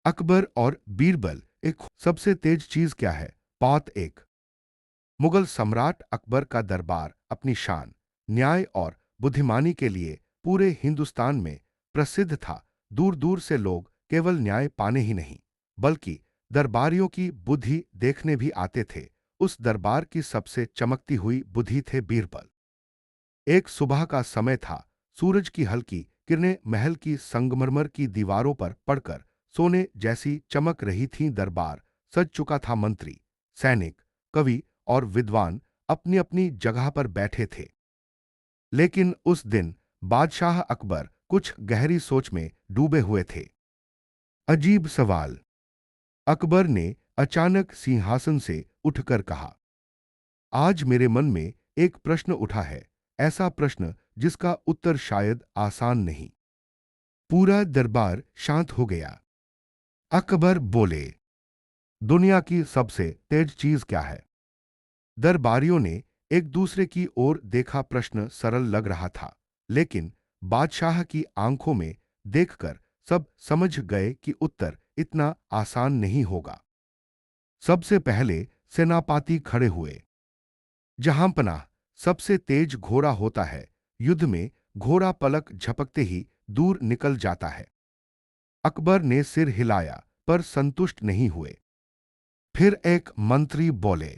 अकबर और बीरबल एक सबसे तेज चीज क्या है। पात एक। मुगल सम्राट अकबर का दरबार अपनी शान, न्याय और बुद्धिमानी के लिए पूरे हिंदुस्तान में प्रसिद्ध था। दूर दूर से लोग केवल न्याय पाने ही नहीं, बल्कि दरबारियों की बुद्धि देखने भी आते थे। उस दरबार की सबसे चमकती हुई बुद्धि थे बीरबल। एक सुबह का समय था। सूरज की हल्की किरणें महल की संगमरमर की दीवारों पर पड़कर सोने जैसी चमक रही थीं। दरबार सज चुका था। मंत्री, सैनिक, कवि और विद्वान अपनी अपनी जगह पर बैठे थे। लेकिन उस दिन बादशाह अकबर कुछ गहरी सोच में डूबे हुए थे। अजीब सवाल, अकबर ने अचानक सिंहासन से उठकर कहा। आज मेरे मन में एक प्रश्न उठा है, ऐसा प्रश्न जिसका उत्तर शायद आसान नहीं। पूरा दरबार शांत हो गया। अकबर बोले, दुनिया की सबसे तेज चीज क्या है? दरबारियों ने एक दूसरे की ओर देखा। प्रश्न सरल लग रहा था, लेकिन बादशाह की आंखों में देखकर सब समझ गए कि उत्तर इतना आसान नहीं होगा। सबसे पहले सेनापति खड़े हुए। जहांपनाह, सबसे तेज घोड़ा होता है। युद्ध में घोड़ा पलक झपकते ही दूर निकल जाता है। अकबर ने सिर हिलाया, पर संतुष्ट नहीं हुए। फिर एक मंत्री बोले,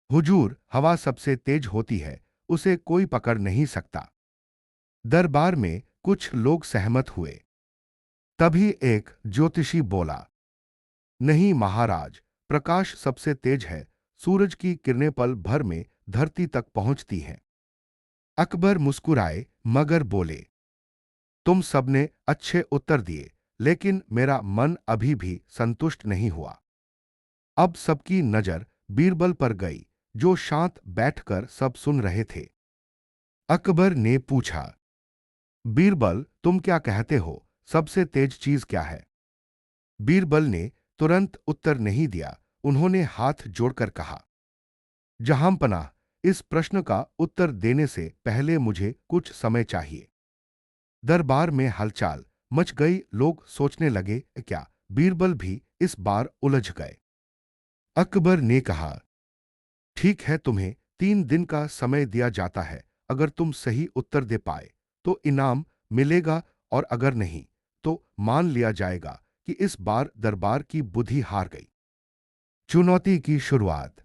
हुजूर, हवा सबसे तेज होती है, उसे कोई पकड़ नहीं सकता। दरबार में कुछ लोग सहमत हुए। तभी एक ज्योतिषी बोला, नहीं महाराज, प्रकाश सबसे तेज है। सूरज की किरणें पल भर में धरती तक पहुंचती हैं। अकबर मुस्कुराए मगर बोले, तुम सबने अच्छे उत्तर दिए, लेकिन मेरा मन अभी भी संतुष्ट नहीं हुआ। अब सबकी नजर बीरबल पर गई, जो शांत बैठकर सब सुन रहे थे। अकबर ने पूछा, बीरबल, तुम क्या कहते हो, सबसे तेज चीज क्या है? बीरबल ने तुरंत उत्तर नहीं दिया। उन्होंने हाथ जोड़कर कहा, जहांपनाह, इस प्रश्न का उत्तर देने से पहले मुझे कुछ समय चाहिए। दरबार में हलचल मच गई। लोग सोचने लगे, क्या बीरबल भी इस बार उलझ गए? अकबर ने कहा, ठीक है, तुम्हें 3 दिन का समय दिया जाता है। अगर तुम सही उत्तर दे पाए तो इनाम मिलेगा, और अगर नहीं तो मान लिया जाएगा कि इस बार दरबार की बुद्धि हार गई। चुनौती की शुरुआत।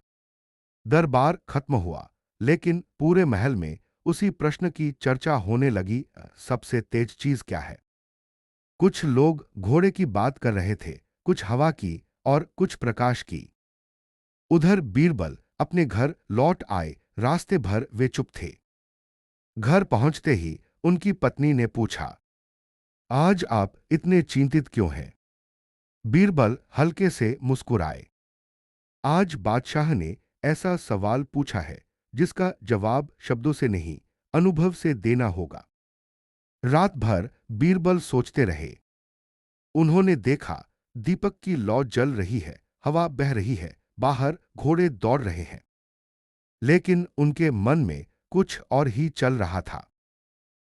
दरबार खत्म हुआ, लेकिन पूरे महल में उसी प्रश्न की चर्चा होने लगी, सबसे तेज चीज क्या है? कुछ लोग घोड़े की बात कर रहे थे, कुछ हवा की और कुछ प्रकाश की। उधर बीरबल अपने घर लौट आए। रास्ते भर वे चुप थे। घर पहुंचते ही उनकी पत्नी ने पूछा, आज आप इतने चिंतित क्यों हैं? बीरबल हल्के से मुस्कुराए। आज बादशाह ने ऐसा सवाल पूछा है जिसका जवाब शब्दों से नहीं, अनुभव से देना होगा। रात भर बीरबल सोचते रहे। उन्होंने देखा, दीपक की लौ जल रही है, हवा बह रही है, बाहर घोड़े दौड़ रहे हैं। लेकिन उनके मन में कुछ और ही चल रहा था।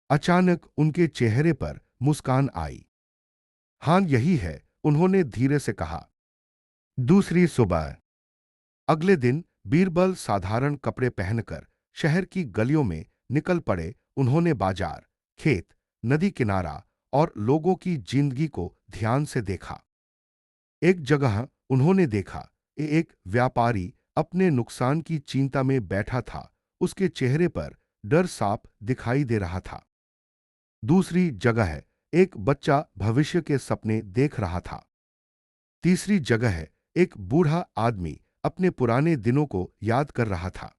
अचानक उनके चेहरे पर मुस्कान आई। हां, यही है, उन्होंने धीरे से कहा। दूसरी सुबह। अगले दिन बीरबल साधारण कपड़े पहनकर शहर की गलियों में निकल पड़े। उन्होंने बाजार, खेत, नदी किनारा और लोगों की जिंदगी को ध्यान से देखा। एक जगह उन्होंने देखा, एक व्यापारी अपने नुकसान की चिंता में बैठा था। उसके चेहरे पर डर साफ दिखाई दे रहा था। दूसरी जगह एक बच्चा भविष्य के सपने देख रहा था। तीसरी जगह एक बूढ़ा आदमी अपने पुराने दिनों को याद कर रहा था।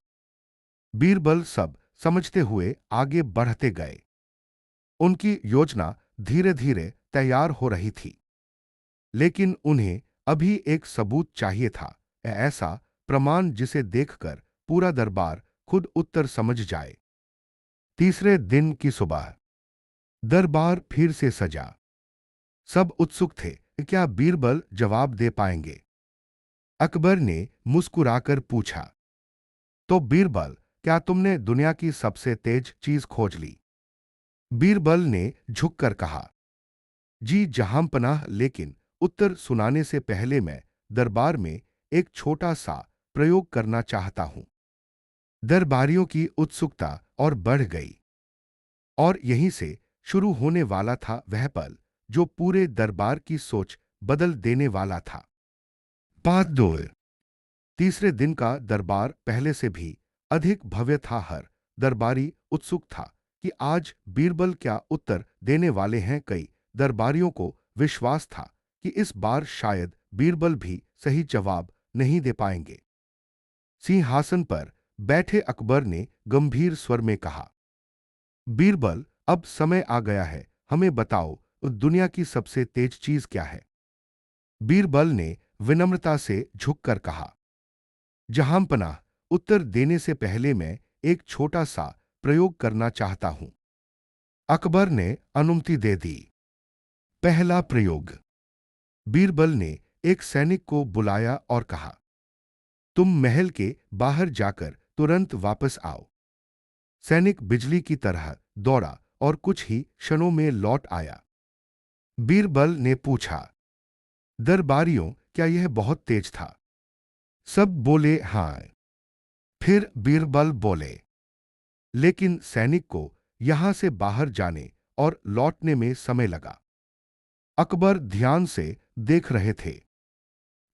बीरबल सब समझते हुए आगे बढ़ते गए। उनकी योजना धीरे धीरे तैयार हो रही थी, लेकिन उन्हें अभी एक सबूत चाहिए था, ऐसा प्रमाण जिसे देखकर पूरा दरबार खुद उत्तर समझ जाए। तीसरे दिन की सुबह। दरबार फिर से सजा। सब उत्सुक थे, क्या बीरबल जवाब दे पाएंगे? अकबर ने मुस्कुराकर पूछा, तो बीरबल, क्या तुमने दुनिया की सबसे तेज चीज खोज ली? बीरबल ने झुककर कहा, जी जहांपनाह, लेकिन उत्तर सुनाने से पहले मैं दरबार में एक छोटा सा प्रयोग करना चाहता हूं। दरबारियों की उत्सुकता और बढ़ गई, और यहीं से शुरू होने वाला था वह पल जो पूरे दरबार की सोच बदल देने वाला था। पाठ 2। तीसरे दिन का दरबार पहले से भी अधिक भव्य था। हर दरबारी उत्सुक था कि आज बीरबल क्या उत्तर देने वाले हैं। कई दरबारियों को विश्वास था कि इस बार शायद बीरबल भी सही जवाब नहीं दे पाएंगे। सिंहासन पर बैठे अकबर ने गंभीर स्वर में कहा, बीरबल, अब समय आ गया है, हमें बताओ दुनिया की सबसे तेज चीज क्या है। बीरबल ने विनम्रता से झुककर कहा, जहांपनाह, उत्तर देने से पहले मैं एक छोटा सा प्रयोग करना चाहता हूं। अकबर ने अनुमति दे दी। पहला प्रयोग। बीरबल ने एक सैनिक को बुलाया और कहा, तुम महल के बाहर जाकर तुरंत वापस आओ। सैनिक बिजली की तरह दौड़ा और कुछ ही क्षणों में लौट आया। बीरबल ने पूछा, दरबारियों, क्या यह बहुत तेज था? सब बोले हां। फिर बीरबल बोले, लेकिन सैनिक को यहां से बाहर जाने और लौटने में समय लगा। अकबर ध्यान से देख रहे थे।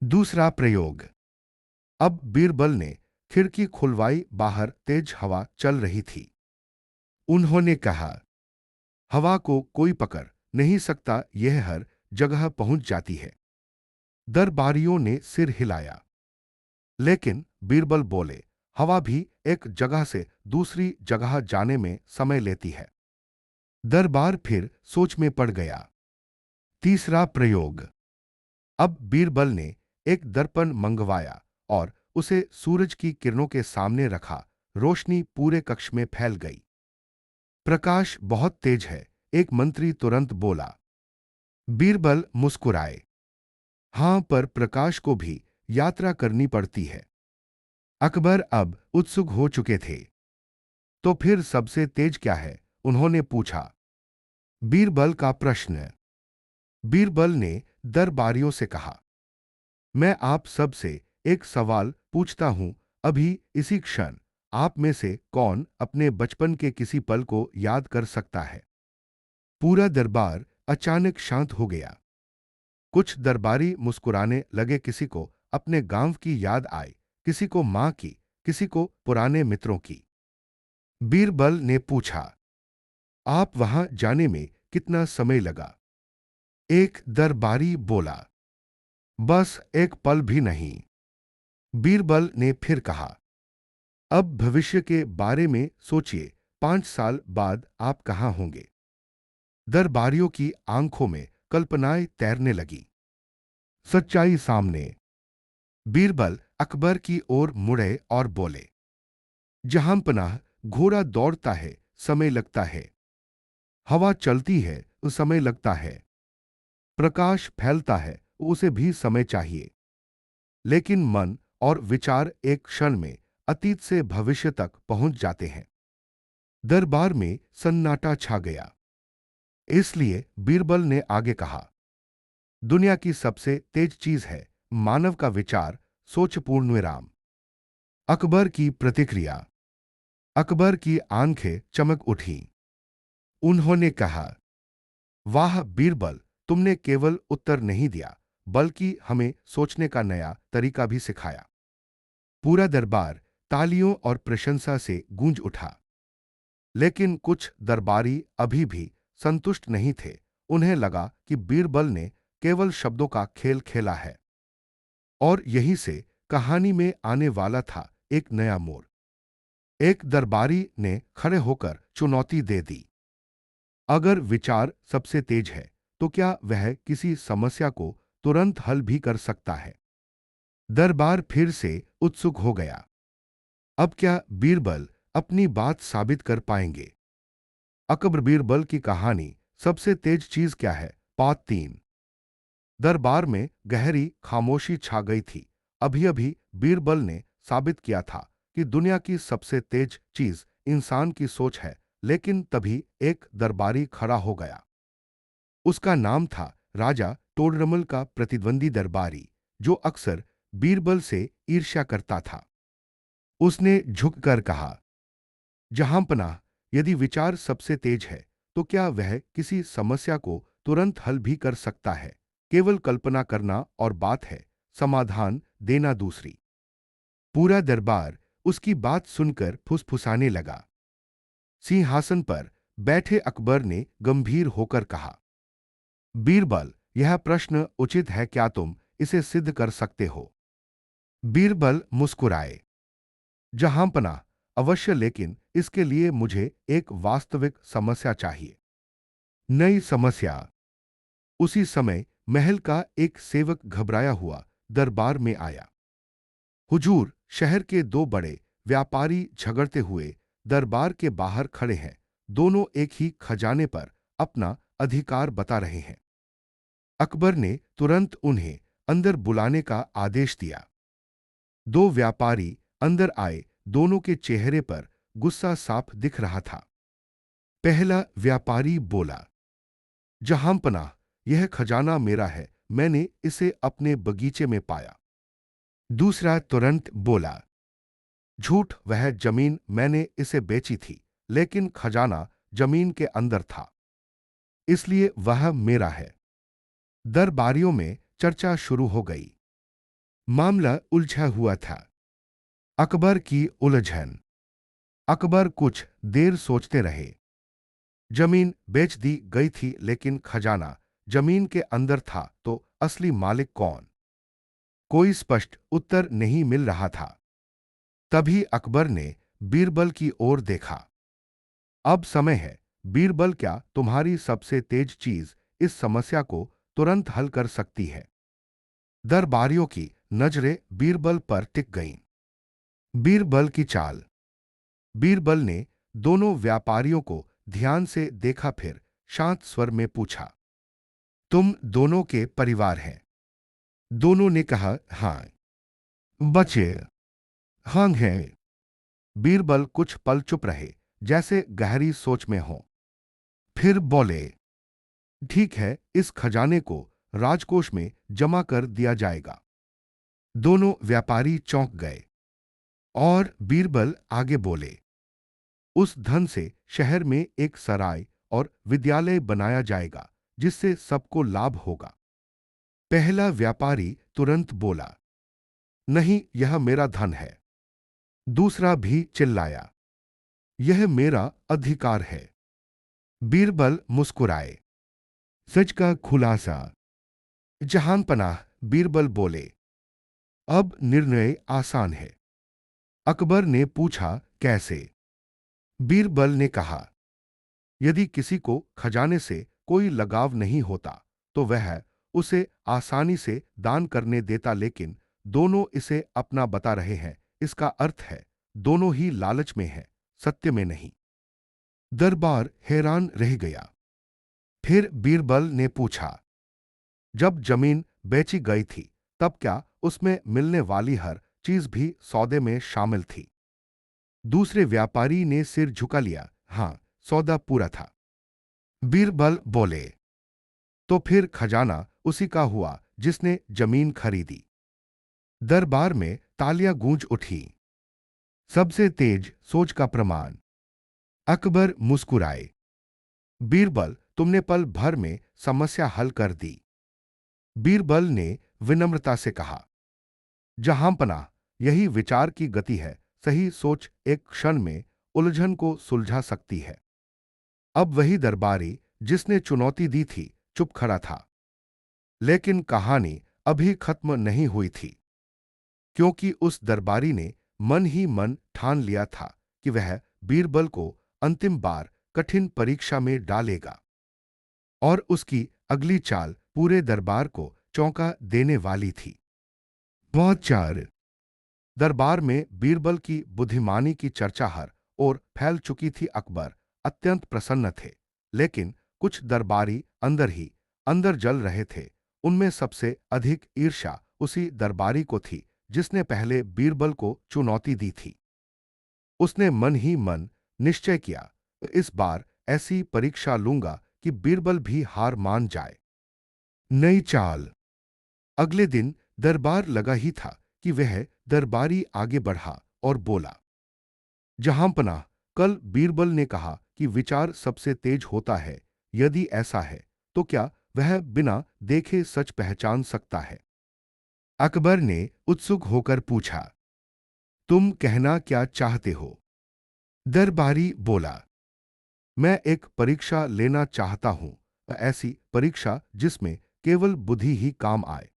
दूसरा प्रयोग। अब बीरबल ने खिड़की खुलवाई। बाहर तेज हवा चल रही थी। उन्होंने कहा, हवा को कोई पकड़ नहीं सकता, यह हर जगह पहुंच जाती है। दरबारियों ने सिर हिलाया। लेकिन बीरबल बोले, हवा भी एक जगह से दूसरी जगह जाने में समय लेती है। दरबार फिर सोच में पड़ गया। तीसरा प्रयोग। अब बीरबल ने एक दर्पण मंगवाया और उसे सूरज की किरणों के सामने रखा। रोशनी पूरे कक्ष में फैल गई। प्रकाश बहुत तेज है, एक मंत्री तुरंत बोला। बीरबल मुस्कुराए। हां, पर प्रकाश को भी यात्रा करनी पड़ती है। अकबर अब उत्सुक हो चुके थे। तो फिर सबसे तेज क्या है? उन्होंने पूछा। बीरबल का प्रश्न। बीरबल ने दरबारियों से कहा, मैं आप सब से एक सवाल पूछता हूं। अभी इसी क्षण आप में से कौन अपने बचपन के किसी पल को याद कर सकता है? पूरा दरबार अचानक शांत हो गया। कुछ दरबारी मुस्कुराने लगे। किसी को अपने गांव की याद आई, किसी को मां की, किसी को पुराने मित्रों की। बीरबल ने पूछा, आप वहां जाने में कितना समय लगा? एक दरबारी बोला, बस एक पल भी नहीं। बीरबल ने फिर कहा, अब भविष्य के बारे में सोचिए, 5 साल बाद आप कहां होंगे? दरबारियों की आंखों में कल्पनाएं तैरने लगी। सच्चाई सामने। बीरबल अकबर की ओर मुड़े और बोले, जहांपनाह, घोड़ा दौड़ता है, समय लगता है। हवा चलती है, समय लगता है। प्रकाश फैलता है, उसे भी समय चाहिए। लेकिन मन और विचार एक क्षण में अतीत से भविष्य तक पहुंच जाते हैं। दरबार में सन्नाटा छा गया। इसलिए बीरबल ने आगे कहा, दुनिया की सबसे तेज चीज है मानव का विचार, सोच पूर्ण विराम। अकबर की प्रतिक्रिया। अकबर की आंखें चमक उठी। उन्होंने कहा, वाह बीरबल, तुमने केवल उत्तर नहीं दिया, बल्कि हमें सोचने का नया तरीका भी सिखाया। पूरा दरबार तालियों और प्रशंसा से गूंज उठा। लेकिन कुछ दरबारी अभी भी संतुष्ट नहीं थे। उन्हें लगा कि बीरबल ने केवल शब्दों का खेल खेला है। और यहीं से कहानी में आने वाला था एक नया मोड़। एक दरबारी ने खड़े होकर चुनौती दे दी, अगर विचार सबसे तेज है तो क्या वह किसी समस्या को तुरंत हल भी कर सकता है? दरबार फिर से उत्सुक हो गया। अब क्या बीरबल अपनी बात साबित कर पाएंगे? अकबर बीरबल की कहानी, सबसे तेज चीज क्या है? पाठ 3। दरबार में गहरी खामोशी छा गई थी। अभी अभी बीरबल ने साबित किया था कि दुनिया की सबसे तेज चीज इंसान की सोच है। लेकिन तभी एक दरबारी खड़ा हो गया। उसका नाम था राजा तोड़रमल का प्रतिद्वंदी दरबारी, जो अक्सर बीरबल से ईर्ष्या करता था। उसने झुककर कहा, जहांपनाह, यदि विचार सबसे तेज है तो क्या वह किसी समस्या को तुरंत हल भी कर सकता है? केवल कल्पना करना और बात है, समाधान देना दूसरी। पूरा दरबार उसकी बात सुनकर फुसफुसाने लगा। सिंहासन पर बैठे अकबर ने गंभीर होकर कहा, बीरबल, यह प्रश्न उचित है, क्या तुम इसे सिद्ध कर सकते हो? बीरबल मुस्कुराए, जहांपनाह, अवश्य, लेकिन इसके लिए मुझे एक वास्तविक समस्या चाहिए। नई समस्या? उसी समय महल का एक सेवक घबराया हुआ दरबार में आया। हुजूर, शहर के दो बड़े व्यापारी झगड़ते हुए दरबार के बाहर खड़े हैं। दोनों एक ही खजाने पर अपना अधिकार बता रहे हैं। अकबर ने तुरंत उन्हें अंदर बुलाने का आदेश दिया। दो व्यापारी अंदर आए। दोनों के चेहरे पर गुस्सा साफ दिख रहा था। पहला व्यापारी बोला, जहांपनाह, यह खजाना मेरा है, मैंने इसे अपने बगीचे में पाया। दूसरा तुरंत बोला, झूठ, वह जमीन मैंने इसे बेची थी, लेकिन खजाना जमीन के अंदर था, इसलिए वह मेरा है। दरबारियों में चर्चा शुरू हो गई। मामला उलझा हुआ था। अकबर की उलझन। अकबर कुछ देर सोचते रहे। जमीन बेच दी गई थी, लेकिन खजाना जमीन के अंदर था, तो असली मालिक कौन? कोई स्पष्ट उत्तर नहीं मिल रहा था। तभी अकबर ने बीरबल की ओर देखा। अब समय है, बीरबल, क्या तुम्हारी सबसे तेज चीज इस समस्या को तुरंत हल कर सकती है? दरबारियों की नजरें बीरबल पर टिक गईं। बीरबल की चाल। बीरबल ने दोनों व्यापारियों को ध्यान से देखा, फिर शांत स्वर में पूछा, तुम दोनों के परिवार हैं? दोनों ने कहा, हां। बचे? हां हैं। बीरबल कुछ पल चुप रहे, जैसे गहरी सोच में हो। फिर बोले, ठीक है, इस खजाने को राजकोष में जमा कर दिया जाएगा। दोनों व्यापारी चौंक गए। और बीरबल आगे बोले, उस धन से शहर में एक सराय और विद्यालय बनाया जाएगा, जिससे सबको लाभ होगा। पहला व्यापारी तुरंत बोला, नहीं, यह मेरा धन है। दूसरा भी चिल्लाया, यह मेरा अधिकार है। बीरबल मुस्कुराए। सच का खुलासा। जहांपनाह, बीरबल बोले, अब निर्णय आसान है। अकबर ने पूछा, कैसे? बीरबल ने कहा, यदि किसी को खजाने से कोई लगाव नहीं होता तो वह उसे आसानी से दान करने देता, लेकिन दोनों इसे अपना बता रहे हैं। इसका अर्थ है दोनों ही लालच में हैं, सत्य में नहीं। दरबार हैरान रह गया। फिर बीरबल ने पूछा, जब जमीन बेची गई थी तब क्या उसमें मिलने वाली हर चीज भी सौदे में शामिल थी? दूसरे व्यापारी ने सिर झुका लिया, हां, सौदा पूरा था। बीरबल बोले, तो फिर खजाना उसी का हुआ जिसने जमीन खरीदी। दरबार में तालियां गूंज उठी। सबसे तेज सोच का प्रमाण। अकबर मुस्कुराए। बीरबल, तुमने पल भर में समस्या हल कर दी। बीरबल ने विनम्रता से कहा, जहांपनाह, यही विचार की गति है। सही सोच एक क्षण में उलझन को सुलझा सकती है। अब वही दरबारी जिसने चुनौती दी थी चुप खड़ा था। लेकिन कहानी अभी खत्म नहीं हुई थी, क्योंकि उस दरबारी ने मन ही मन ठान लिया था कि वह बीरबल को अंतिम बार कठिन परीक्षा में डालेगा। और उसकी अगली चाल पूरे दरबार को चौंका देने वाली थी। बहुत चार। दरबार में बीरबल की बुद्धिमानी की चर्चा हर ओर फैल चुकी थी। अकबर अत्यंत प्रसन्न थे, लेकिन कुछ दरबारी अंदर ही अंदर जल रहे थे। उनमें सबसे अधिक ईर्ष्या उसी दरबारी को थी जिसने पहले बीरबल को चुनौती दी थी। उसने मन ही मन निश्चय किया, इस बार ऐसी परीक्षा लूंगा कि बीरबल भी हार मान जाए। नई चाल। अगले दिन दरबार लगा ही था कि वह दरबारी आगे बढ़ा और बोला, जहांपनाह, कल बीरबल ने कहा कि विचार सबसे तेज होता है। यदि ऐसा है तो क्या वह बिना देखे सच पहचान सकता है? अकबर ने उत्सुक होकर पूछा, तुम कहना क्या चाहते हो? दरबारी बोला, मैं एक परीक्षा लेना चाहता हूं, ऐसी परीक्षा जिसमें केवल बुद्धि ही काम आए।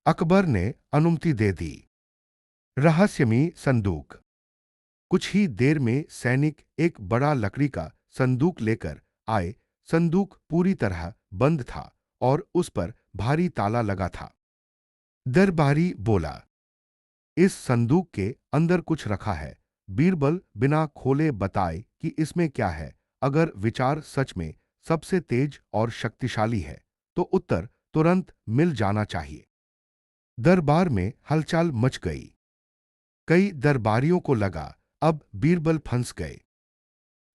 अकबर ने अनुमति दे दी। रहस्यमयी संदूक। कुछ ही देर में सैनिक एक बड़ा लकड़ी का संदूक लेकर आए। संदूक पूरी तरह बंद था और उस पर भारी ताला लगा था। दरबारी बोला, इस संदूक के अंदर कुछ रखा है। बीरबल बिना खोले बताए कि इसमें क्या है। अगर विचार सच में सबसे तेज और शक्तिशाली है तो उत्तर तुरंत मिल जाना चाहिए। दरबार में हलचल मच गई। कई दरबारियों को लगा अब बीरबल फंस गए।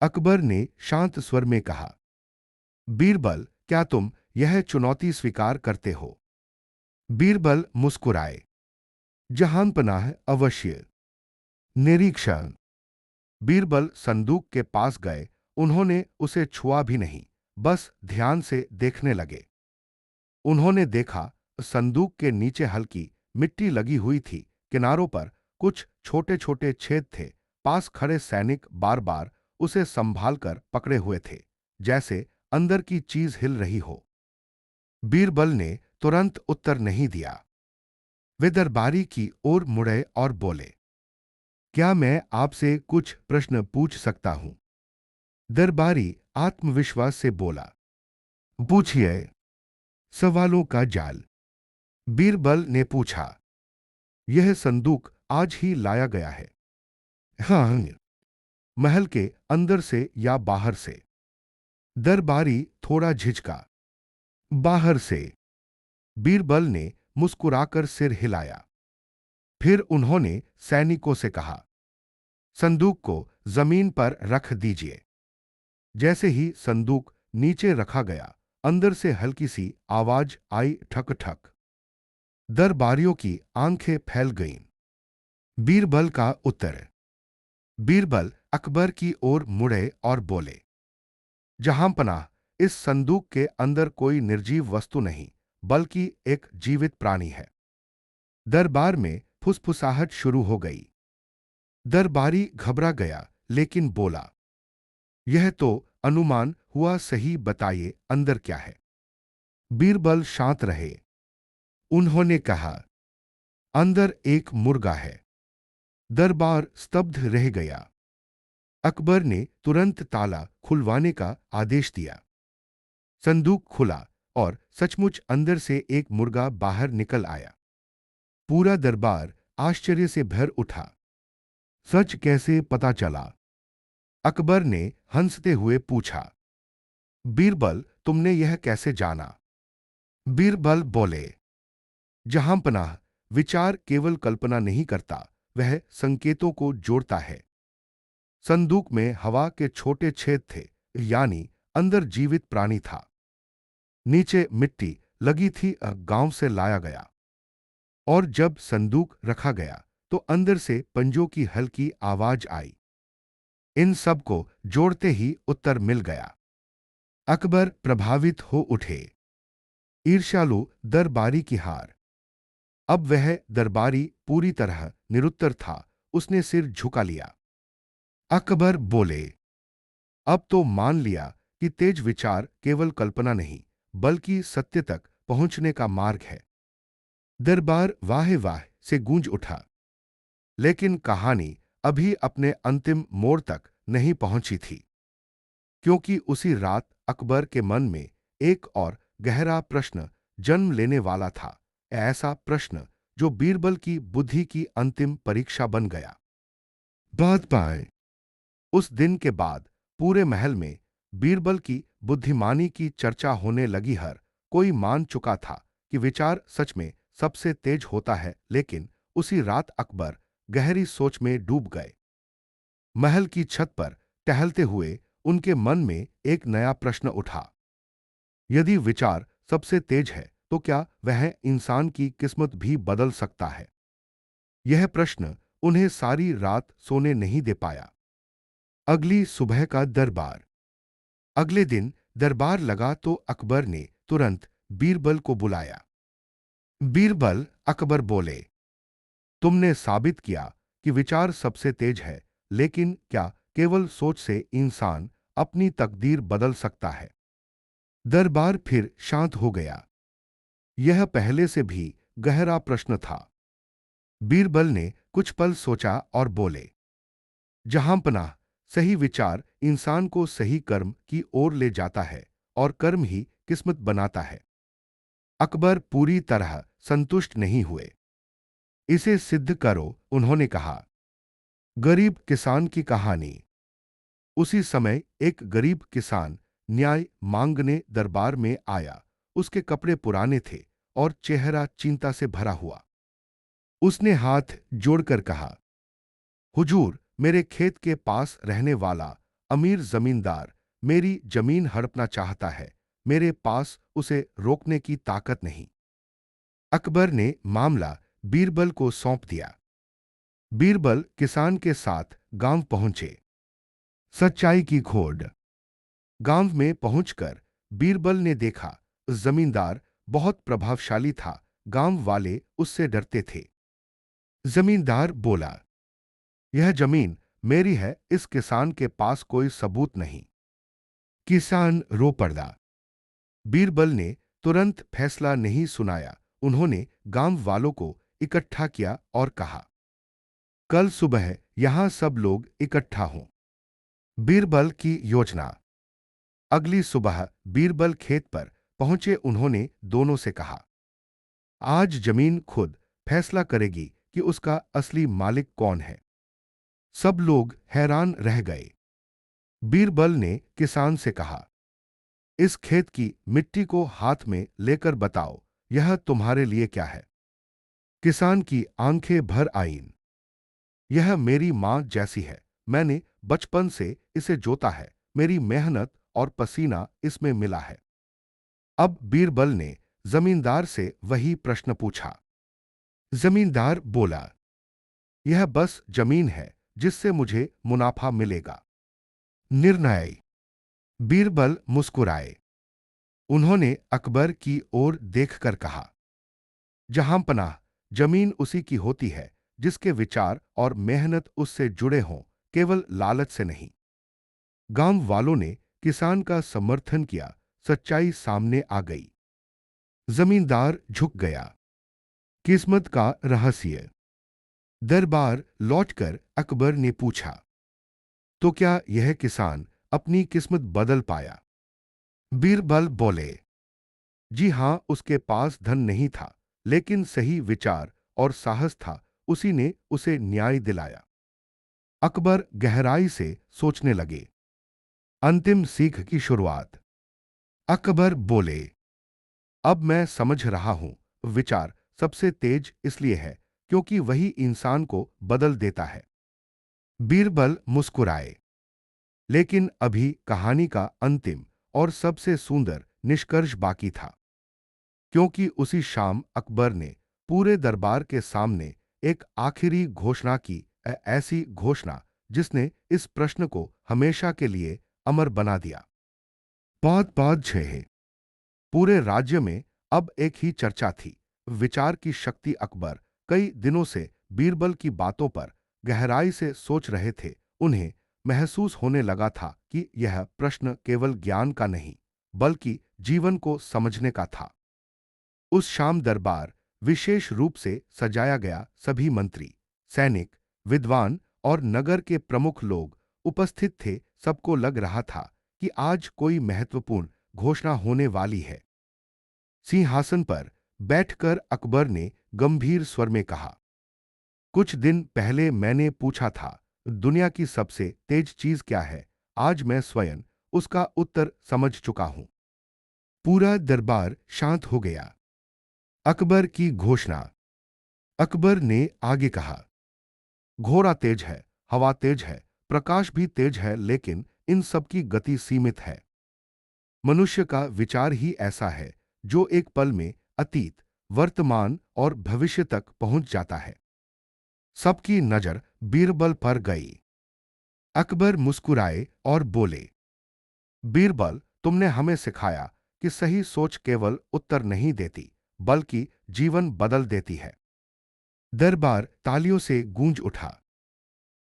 अकबर ने शांत स्वर में कहा, बीरबल, क्या तुम यह चुनौती स्वीकार करते हो? बीरबल मुस्कुराए, जहांपनाह, अवश्य। निरीक्षण। बीरबल संदूक के पास गए। उन्होंने उसे छुआ भी नहीं, बस ध्यान से देखने लगे। उन्होंने देखा संदूक के नीचे हल्की मिट्टी लगी हुई थी। किनारों पर कुछ छोटे छोटे छेद थे। पास खड़े सैनिक बार बार उसे संभाल कर पकड़े हुए थे, जैसे अंदर की चीज हिल रही हो। बीरबल ने तुरंत उत्तर नहीं दिया। वे दरबारी की ओर मुड़े और बोले, क्या मैं आपसे कुछ प्रश्न पूछ सकता हूं? दरबारी आत्मविश्वास से बोला, पूछिए। सवालों का जाल। बीरबल ने पूछा, यह संदूक आज ही लाया गया है? हाँ। महल के अंदर से या बाहर से? दरबारी थोड़ा झिझका। बाहर से। बीरबल ने मुस्कुराकर सिर हिलाया। फिर उन्होंने सैनिकों से कहा, संदूक को जमीन पर रख दीजिए। जैसे ही संदूक नीचे रखा गया, अंदर से हल्की सी आवाज आई, ठक ठक। दरबारियों की आंखें फैल गईं। बीरबल का उत्तर। बीरबल अकबर की ओर मुड़े और बोले, जहांपनाह, इस संदूक के अंदर कोई निर्जीव वस्तु नहीं, बल्कि एक जीवित प्राणी है। दरबार में फुसफुसाहट शुरू हो गई। दरबारी घबरा गया, लेकिन बोला, यह तो अनुमान हुआ, सही बताइए अंदर क्या है? बीरबल शांत रहे। उन्होंने कहा, अंदर एक मुर्गा है। दरबार स्तब्ध रह गया। अकबर ने तुरंत ताला खुलवाने का आदेश दिया। संदूक खुला और सचमुच अंदर से एक मुर्गा बाहर निकल आया। पूरा दरबार आश्चर्य से भर उठा। सच कैसे पता चला? अकबर ने हंसते हुए पूछा। बीरबल, तुमने यह कैसे जाना? बीरबल बोले, जहांपनाह, विचार केवल कल्पना नहीं करता, वह संकेतों को जोड़ता है। संदूक में हवा के छोटे छेद थे, यानी अंदर जीवित प्राणी था। नीचे मिट्टी लगी थी, गांव से लाया गया। और जब संदूक रखा गया तो अंदर से पंजों की हल्की आवाज आई। इन सब को जोड़ते ही उत्तर मिल गया। अकबर प्रभावित हो उठे। ईर्ष्यालु दरबारी की हार। अब वह दरबारी पूरी तरह निरुत्तर था। उसने सिर झुका लिया। अकबर बोले, अब तो मान लिया कि तेज विचार केवल कल्पना नहीं, बल्कि सत्य तक पहुंचने का मार्ग है। दरबार वाह वाह से गूंज उठा। लेकिन कहानी अभी अपने अंतिम मोड़ तक नहीं पहुंची थी, क्योंकि उसी रात अकबर के मन में एक और गहरा प्रश्न जन्म लेने वाला था। ऐसा प्रश्न जो बीरबल की बुद्धि की अंतिम परीक्षा बन गया। बात पाए। उस दिन के बाद पूरे महल में बीरबल की बुद्धिमानी की चर्चा होने लगी। हर कोई मान चुका था कि विचार सच में सबसे तेज होता है। लेकिन उसी रात अकबर गहरी सोच में डूब गए। महल की छत पर टहलते हुए उनके मन में एक नया प्रश्न उठा। यदि विचार सबसे तेज है तो क्या वह इंसान की किस्मत भी बदल सकता है? यह प्रश्न उन्हें सारी रात सोने नहीं दे पाया। अगली सुबह का दरबार। अगले दिन दरबार लगा तो अकबर ने तुरंत बीरबल को बुलाया। बीरबल, अकबर बोले, तुमने साबित किया कि विचार सबसे तेज है, लेकिन क्या केवल सोच से इंसान अपनी तकदीर बदल सकता है? दरबार फिर शांत हो गया। यह पहले से भी गहरा प्रश्न था। बीरबल ने कुछ पल सोचा और बोले, जहांपनाह, सही विचार इंसान को सही कर्म की ओर ले जाता है और कर्म ही किस्मत बनाता है। अकबर पूरी तरह संतुष्ट नहीं हुए। इसे सिद्ध करो, उन्होंने कहा। गरीब किसान की कहानी। उसी समय एक गरीब किसान न्याय मांगने दरबार में आया। उसके कपड़े पुराने थे और चेहरा चिंता से भरा हुआ। उसने हाथ जोड़कर कहा, हुजूर, मेरे खेत के पास रहने वाला अमीर जमींदार मेरी जमीन हड़पना चाहता है। मेरे पास उसे रोकने की ताकत नहीं। अकबर ने मामला बीरबल को सौंप दिया। बीरबल किसान के साथ गांव पहुंचे। सच्चाई की खोज। गांव में पहुंचकर बीरबल ने देखा, जमींदार बहुत प्रभावशाली था। गांव वाले उससे डरते थे। जमींदार बोला, यह जमीन मेरी है, इस किसान के पास कोई सबूत नहीं। किसान रो पड़ा। बीरबल ने तुरंत फैसला नहीं सुनाया। उन्होंने गांव वालों को इकट्ठा किया और कहा, कल सुबह यहां सब लोग इकट्ठा हों। बीरबल की योजना। अगली सुबह बीरबल खेत पर पहुंचे। उन्होंने दोनों से कहा, आज जमीन खुद फैसला करेगी कि उसका असली मालिक कौन है। सब लोग हैरान रह गए। बीरबल ने किसान से कहा, इस खेत की मिट्टी को हाथ में लेकर बताओ, यह तुम्हारे लिए क्या है? किसान की आंखें भर आईं। यह मेरी मां जैसी है। मैंने बचपन से इसे जोता है। मेरी मेहनत और पसीना इसमें मिला है। अब बीरबल ने जमींदार से वही प्रश्न पूछा। जमींदार बोला, यह बस जमीन है जिससे मुझे मुनाफा मिलेगा। निर्णय। बीरबल मुस्कुराए। उन्होंने अकबर की ओर देखकर कहा, जहांपनाह, जमीन उसी की होती है जिसके विचार और मेहनत उससे जुड़े हों, केवल लालच से नहीं। गांव वालों ने किसान का समर्थन किया। सच्चाई सामने आ गई। जमींदार झुक गया। किस्मत का रहस्य। दरबार लौटकर अकबर ने पूछा, तो क्या यह किसान अपनी किस्मत बदल पाया? बीरबल बोले, जी हां, उसके पास धन नहीं था, लेकिन सही विचार और साहस था। उसी ने उसे न्याय दिलाया। अकबर गहराई से सोचने लगे। अंतिम सीख की शुरुआत। अकबर बोले, अब मैं समझ रहा हूं, विचार सबसे तेज इसलिए है क्योंकि वही इंसान को बदल देता है। बीरबल मुस्कुराए। लेकिन अभी कहानी का अंतिम और सबसे सुंदर निष्कर्ष बाकी था। क्योंकि उसी शाम अकबर ने पूरे दरबार के सामने एक आखिरी घोषणा की, ऐसी घोषणा जिसने इस प्रश्न को हमेशा के लिए अमर बना दिया। बात बात छह। पूरे राज्य में अब एक ही चर्चा थी, विचार की शक्ति। अकबर कई दिनों से बीरबल की बातों पर गहराई से सोच रहे थे। उन्हें महसूस होने लगा था कि यह प्रश्न केवल ज्ञान का नहीं, बल्कि जीवन को समझने का था। उस शाम दरबार विशेष रूप से सजाया गया। सभी मंत्री, सैनिक, विद्वान और नगर के प्रमुख लोग उपस्थित थे। सबको लग रहा था कि आज कोई महत्वपूर्ण घोषणा होने वाली है। सिंहासन पर बैठकर अकबर ने गंभीर स्वर में कहा, कुछ दिन पहले मैंने पूछा था, दुनिया की सबसे तेज चीज क्या है? आज मैं स्वयं उसका उत्तर समझ चुका हूं। पूरा दरबार शांत हो गया। अकबर की घोषणा। अकबर ने आगे कहा, घोड़ा तेज है, हवा तेज है, प्रकाश भी तेज है, लेकिन इन सब की गति सीमित है। मनुष्य का विचार ही ऐसा है जो एक पल में अतीत, वर्तमान और भविष्य तक पहुंच जाता है। सबकी नजर बीरबल पर गई। अकबर मुस्कुराए और बोले, बीरबल, तुमने हमें सिखाया कि सही सोच केवल उत्तर नहीं देती, बल्कि जीवन बदल देती है। दरबार तालियों से गूंज उठा।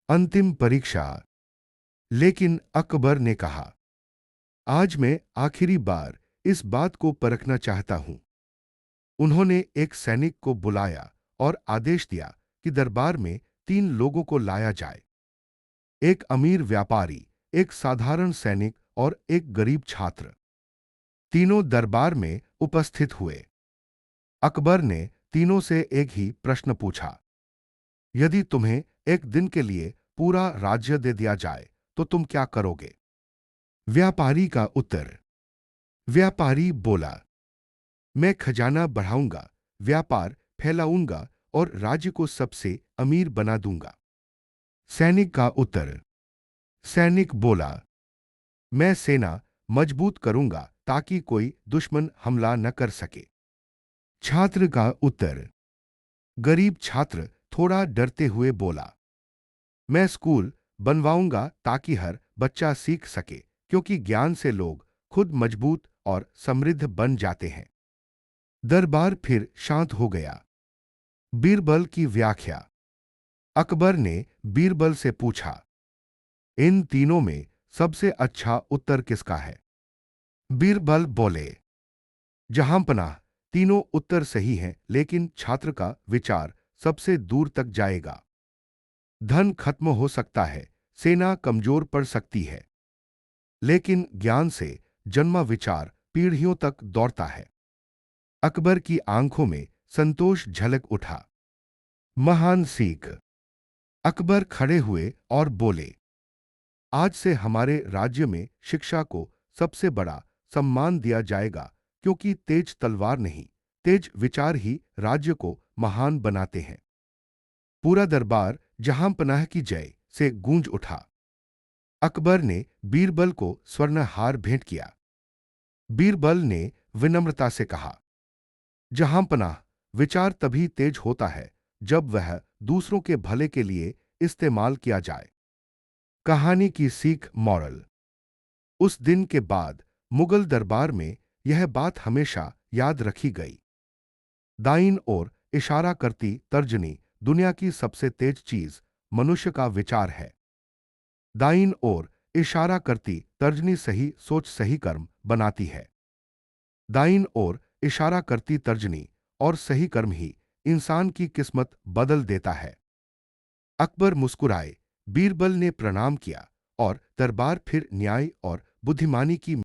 अंतिम परीक्षा। लेकिन अकबर ने कहा, आज मैं आखिरी बार इस बात को परखना चाहता हूं। उन्होंने एक सैनिक को बुलाया और आदेश दिया कि दरबार में 3 लोगों को लाया जाए। एक अमीर व्यापारी, एक साधारण सैनिक और एक गरीब छात्र। तीनों दरबार में उपस्थित हुए। अकबर ने तीनों से एक ही प्रश्न पूछा, यदि तुम्हें एक दिन के लिए पूरा राज्य दे दिया जाए तो तुम क्या करोगे? व्यापारी का उत्तर। व्यापारी बोला, मैं खजाना बढ़ाऊंगा, व्यापार फैलाऊंगा और राज्य को सबसे अमीर बना दूंगा। सैनिक का उत्तर। सैनिक बोला, मैं सेना मजबूत करूंगा ताकि कोई दुश्मन हमला न कर सके। छात्र का उत्तर। गरीब छात्र थोड़ा डरते हुए बोला, मैं स्कूल बनवाऊंगा ताकि हर बच्चा सीख सके, क्योंकि ज्ञान से लोग खुद मजबूत और समृद्ध बन जाते हैं। दरबार फिर शांत हो गया। बीरबल की व्याख्या। अकबर ने बीरबल से पूछा, इन तीनों में सबसे अच्छा उत्तर किसका है? बीरबल बोले, जहांपनाह, तीनों उत्तर सही हैं, लेकिन छात्र का विचार सबसे दूर तक जाएगा। धन खत्म हो सकता है, सेना कमजोर पड़ सकती है, लेकिन ज्ञान से जन्मा विचार पीढ़ियों तक दौड़ता है। अकबर की आंखों में संतोष झलक उठा। महान सीख। अकबर खड़े हुए और बोले, आज से हमारे राज्य में शिक्षा को सबसे बड़ा सम्मान दिया जाएगा, क्योंकि तेज तलवार नहीं, तेज विचार ही राज्य को महान बनाते हैं। पूरा दरबार जहांपनाह की जय से गूंज उठा। अकबर ने बीरबल को स्वर्णहार भेंट किया। बीरबल ने विनम्रता से कहा, जहांपनाह, विचार तभी तेज होता है जब वह दूसरों के भले के लिए इस्तेमाल किया जाए। कहानी की सीख मॉरल। उस दिन के बाद मुगल दरबार में यह बात हमेशा याद रखी गई। दाईं ओर इशारा करती तर्जनी दुनिया की सबसे तेज चीज मनुष्य का विचार है। दाईं ओर इशारा करती तर्जनी सही सोच सही कर्म बनाती है। दाईं ओर इशारा करती तर्जनी और सही कर्म ही इंसान की किस्मत बदल देता है। अकबर मुस्कुराए, बीरबल ने प्रणाम किया और दरबार फिर न्याय और बुद्धिमानी की